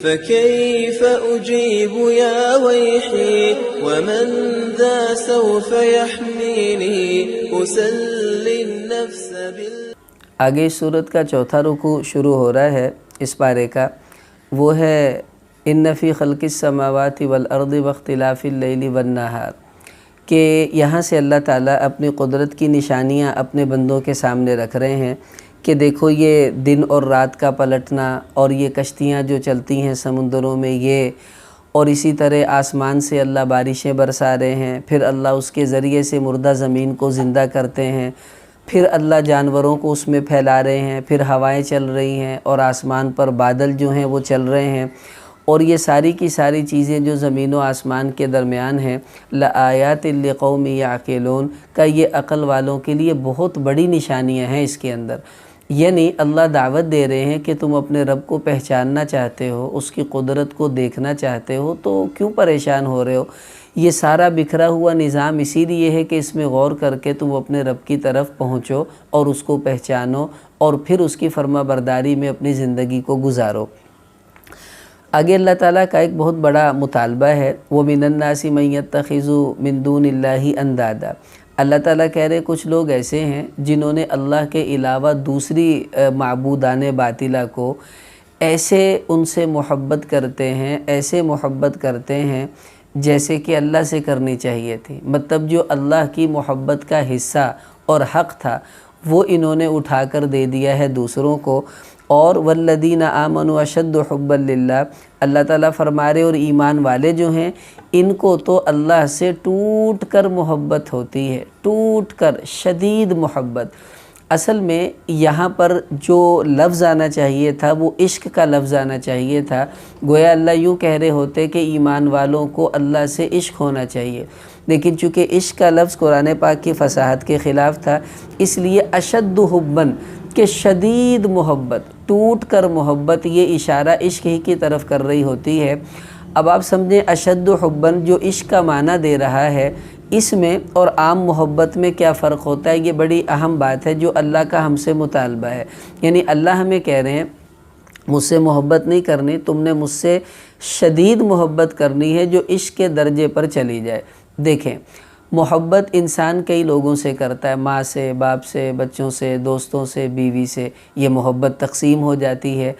فكيف أجيب يا ويحي ومن ذا سوف يحميني أسلي النفس آگے اس صورت کا چوتھا رکوع شروع ہو رہا ہے اس پارے کا، وہ ہے ان فی خلق السماوات والارض واختلاف اللیل والنہار، کہ یہاں سے اللہ تعالیٰ اپنی قدرت کی نشانیاں اپنے بندوں کے سامنے رکھ رہے ہیں کہ دیکھو یہ دن اور رات کا پلٹنا، اور یہ کشتیاں جو چلتی ہیں سمندروں میں یہ، اور اسی طرح آسمان سے اللہ بارشیں برسا رہے ہیں، پھر اللہ اس کے ذریعے سے مردہ زمین کو زندہ کرتے ہیں، پھر اللہ جانوروں کو اس میں پھیلا رہے ہیں، پھر ہوائیں چل رہی ہیں اور آسمان پر بادل جو ہیں وہ چل رہے ہیں، اور یہ ساری کی ساری چیزیں جو زمین و آسمان کے درمیان ہیں، لآیات لقوم یعقلون کا یہ عقل والوں کے لیے بہت بڑی نشانیاں ہیں اس کے اندر۔ یعنی اللہ دعوت دے رہے ہیں کہ تم اپنے رب کو پہچاننا چاہتے ہو، اس کی قدرت کو دیکھنا چاہتے ہو، تو کیوں پریشان ہو رہے ہو؟ یہ سارا بکھرا ہوا نظام اسی لیے ہے کہ اس میں غور کر کے تم اپنے رب کی طرف پہنچو اور اس کو پہچانو، اور پھر اس کی فرما برداری میں اپنی زندگی کو گزارو۔ آگے اللہ تعالیٰ کا ایک بہت بڑا مطالبہ ہے، وَمِنَ النَّاسِ مَن يَتَّخِذُ مِن دُونِ اللَّهِ أَندَادًا۔ اللہ تعالیٰ کہہ رہے کچھ لوگ ایسے ہیں جنہوں نے اللہ کے علاوہ دوسری معبودان باطلہ کو ایسے ان سے محبت کرتے ہیں، ایسے محبت کرتے ہیں جیسے کہ اللہ سے کرنی چاہیے تھی، مطلب جو اللہ کی محبت کا حصہ اور حق تھا وہ انہوں نے اٹھا کر دے دیا ہے دوسروں کو۔ اور والذین آمنوا اشد حبا للہ، اللہ تعالیٰ فرما رہے اور ایمان والے جو ہیں ان کو تو اللہ سے ٹوٹ کر محبت ہوتی ہے، ٹوٹ کر شدید محبت۔ اصل میں یہاں پر جو لفظ آنا چاہیے تھا وہ عشق کا لفظ آنا چاہیے تھا، گویا اللہ یوں کہہ رہے ہوتے کہ ایمان والوں کو اللہ سے عشق ہونا چاہیے، لیکن چونکہ عشق کا لفظ قرآن پاک کی فصاحت کے خلاف تھا، اس لیے اشد حباً کہ شدید محبت، ٹوٹ کر محبت، یہ اشارہ عشق ہی کی طرف کر رہی ہوتی ہے۔ اب آپ سمجھیں اشد حباً جو عشق کا معنی دے رہا ہے، اس میں اور عام محبت میں کیا فرق ہوتا ہے؟ یہ بڑی اہم بات ہے جو اللہ کا ہم سے مطالبہ ہے۔ یعنی اللہ ہمیں کہہ رہے ہیں مجھ سے محبت نہیں کرنی، تم نے مجھ سے شدید محبت کرنی ہے جو عشق کے درجے پر چلی جائے۔ دیکھیں، محبت انسان کئی لوگوں سے کرتا ہے، ماں سے، باپ سے، بچوں سے، دوستوں سے، بیوی سے، یہ محبت تقسیم ہو جاتی ہے،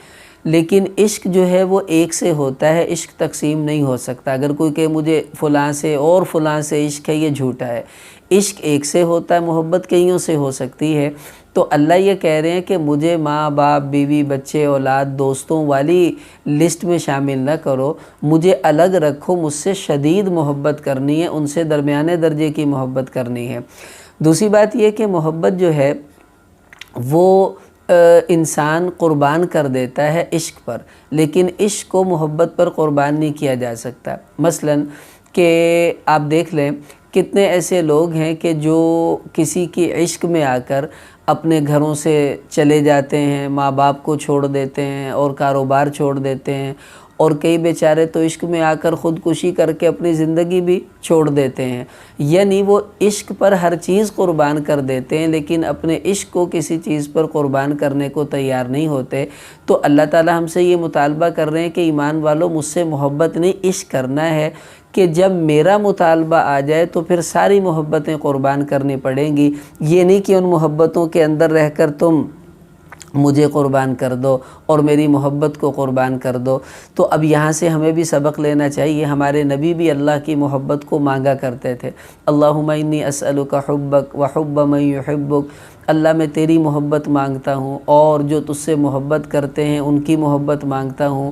لیکن عشق جو ہے وہ ایک سے ہوتا ہے، عشق تقسیم نہیں ہو سکتا۔ اگر کوئی کہ مجھے فلاں سے اور فلاں سے عشق ہے، یہ جھوٹا ہے۔ عشق ایک سے ہوتا ہے، محبت کئیوں سے ہو سکتی ہے۔ تو اللہ یہ کہہ رہے ہیں کہ مجھے ماں باپ بیوی بچے اولاد دوستوں والی لسٹ میں شامل نہ کرو، مجھے الگ رکھو، مجھ سے شدید محبت کرنی ہے، ان سے درمیانے درجے کی محبت کرنی ہے۔ دوسری بات یہ کہ محبت جو ہے وہ انسان قربان کر دیتا ہے عشق پر، لیکن عشق کو محبت پر قربان نہیں کیا جا سکتا۔ مثلا کہ آپ دیکھ لیں کتنے ایسے لوگ ہیں کہ جو کسی کی عشق میں آ کر اپنے گھروں سے چلے جاتے ہیں، ماں باپ کو چھوڑ دیتے ہیں اور کاروبار چھوڑ دیتے ہیں، اور کئی بیچارے تو عشق میں آ کر خودکشی کر کے اپنی زندگی بھی چھوڑ دیتے ہیں۔ یعنی وہ عشق پر ہر چیز قربان کر دیتے ہیں لیکن اپنے عشق کو کسی چیز پر قربان کرنے کو تیار نہیں ہوتے۔ تو اللہ تعالیٰ ہم سے یہ مطالبہ کر رہے ہیں کہ ایمان والوں مجھ سے محبت نہیں، عشق کرنا ہے، کہ جب میرا مطالبہ آ جائے تو پھر ساری محبتیں قربان کرنی پڑیں گی۔ یہ نہیں کہ ان محبتوں کے اندر رہ کر تم مجھے قربان کر دو اور میری محبت کو قربان کر دو۔ تو اب یہاں سے ہمیں بھی سبق لینا چاہیے۔ ہمارے نبی بھی اللہ کی محبت کو مانگا کرتے تھے، اللہم انی اسألک حبک وحب من یحبک، اللہ میں تیری محبت مانگتا ہوں اور جو تجھ سے محبت کرتے ہیں ان کی محبت مانگتا ہوں،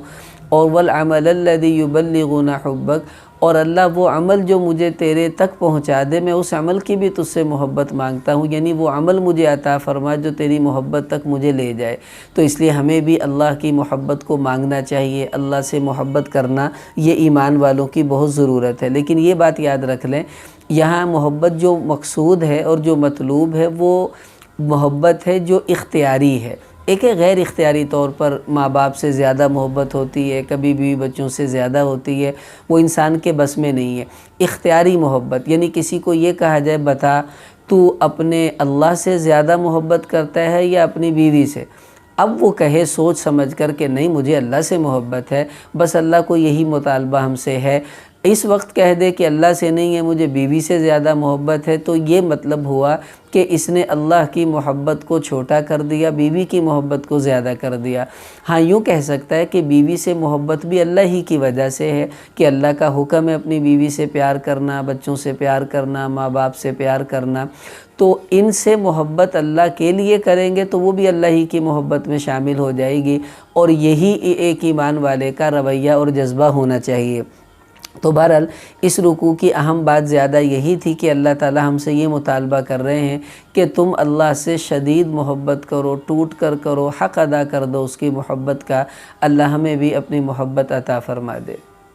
اور والعمل الذی یبلغنا حبک، اور اللہ وہ عمل جو مجھے تیرے تک پہنچا دے، میں اس عمل کی بھی تجھ سے محبت مانگتا ہوں، یعنی وہ عمل مجھے عطا فرما جو تیری محبت تک مجھے لے جائے۔ تو اس لیے ہمیں بھی اللہ کی محبت کو مانگنا چاہیے، اللہ سے محبت کرنا یہ ایمان والوں کی بہت ضرورت ہے۔ لیکن یہ بات یاد رکھ لیں، یہاں محبت جو مقصود ہے اور جو مطلوب ہے وہ محبت ہے جو اختیاری ہے۔ ایک غیر اختیاری طور پر ماں باپ سے زیادہ محبت ہوتی ہے، کبھی بھی بچوں سے زیادہ ہوتی ہے، وہ انسان کے بس میں نہیں ہے۔ اختیاری محبت یعنی کسی کو یہ کہا جائے بتا تو اپنے اللہ سے زیادہ محبت کرتا ہے یا اپنی بیوی سے، اب وہ کہے سوچ سمجھ کر کہ نہیں مجھے اللہ سے محبت ہے، بس اللہ کو یہی مطالبہ ہم سے ہے، اس وقت کہہ دے کہ اللہ سے نہیں ہے مجھے بیوی سے زیادہ محبت ہے، تو یہ مطلب ہوا کہ اس نے اللہ کی محبت کو چھوٹا کر دیا، بیوی کی محبت کو زیادہ کر دیا۔ ہاں یوں کہہ سکتا ہے کہ بیوی سے محبت بھی اللہ ہی کی وجہ سے ہے کہ اللہ کا حکم ہے اپنی بیوی سے پیار کرنا، بچوں سے پیار کرنا، ماں باپ سے پیار کرنا، تو ان سے محبت اللہ کے لیے کریں گے تو وہ بھی اللہ ہی کی محبت میں شامل ہو جائے گی، اور یہی ایک ایمان والے کا رویہ اور جذبہ ہونا چاہیے۔ تو بہرحال اس رکوع کی اہم بات زیادہ یہی تھی کہ اللہ تعالی ہم سے یہ مطالبہ کر رہے ہیں کہ تم اللہ سے شدید محبت کرو، ٹوٹ کر کرو، حق ادا کر دو اس کی محبت کا۔ اللہ ہمیں بھی اپنی محبت عطا فرما دے۔